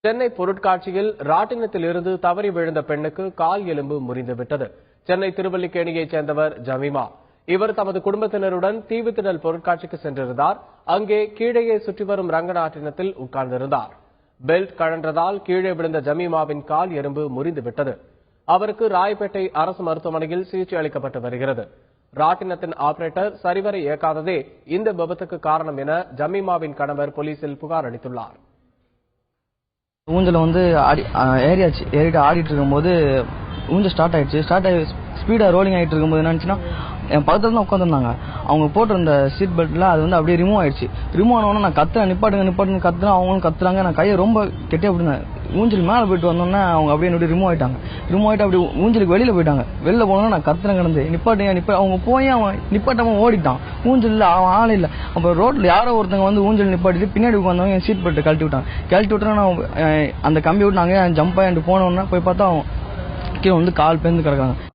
சென்னை பொருட்காட்சியில் ராட்டினத்தில் இருந்து தவறி விழுந்த பெண்ணுக்கு கால் எலும்பு முறிந்துவிட்டது. சென்னை திருவல்லிக்கேணியைச் சேர்ந்தவர் ஜமீமா. இவர் தமது குடும்பத்தினருடன் தீவுத்திடல் பொருட்காட்சிக்கு சென்றிருந்தார். அங்கே கீழே சுற்றி வரும் ரங்கராட்டினத்தில் உட்கார்ந்திருந்தார். பெல்ட் கழன்றதால் கீழே விழுந்த ஜமீமாவின் கால் எலும்பு முறிந்துவிட்டது. அவருக்கு ராயப்பேட்டை அரசு மருத்துவமனையில் சிகிச்சை அளிக்கப்பட்டு வருகிறது. ராட்டினத்தின் ஆபரேட்டர் சரிவர இயக்காததே இந்த விபத்துக்கு காரணம் என ஜமீமாவின் கணவர் போலீசில் புகார் அளித்துள்ளார். ஊஞ்சல ஏறிட்டு ஆடிட்டு இருக்கும்போது ஊஞ்சல் ஸ்டார்ட் ஆகி ஸ்பீடா ரோலிங் ஆகிட்டு இருக்கும்போது என்னச்சுன்னா என் பக்கத்துல தான் உட்காந்துருந்தாங்க. அவங்க போட்டிருந்த சீட் பெல்ட்ல அது வந்து அப்படியே ரிமூவ் ஆயிடுச்சு. ரிமூவ் ஆனவொன்னே நான் கத்துறேன், நிப்பாட்டுங்க கத்துறேன். அவங்களும் கத்துறாங்க. நான் கையை ரொம்ப கெட்டியா பிடிந்தேன். ஊஞ்சல் மேலே போயிட்டு வந்தோன்னே அவங்க அப்படியே என்னோட ரிமூவ் ஆயிட்டு அப்படி ஊஞ்சலுக்கு வெளியில போயிட்டாங்க. வெளில போனோன்னா நான் கத்துறேன் கிடந்து நிப்பாட்டு அவங்க போய் அவன் நிப்பாட்டாம ஓடிட்டான். ஊஞ்சல் அவன் ஆள் இல்லை. அப்போ ரோட்ல யாரோ ஒருத்தங்க வந்து ஊஞ்சல் நிப்பாட்டிட்டு பின்னாடி உட்காந்தவங்க என் சீட் பெல்ட் கழட்டி விட்டான். நான் அந்த கம்பி விட்டு நாங்கள் ஜம்ப் ஆகிட்டு போனோன்னா போய் பார்த்தா அவன் கீழே வந்து கால் பேர்ந்து கிடக்காங்க.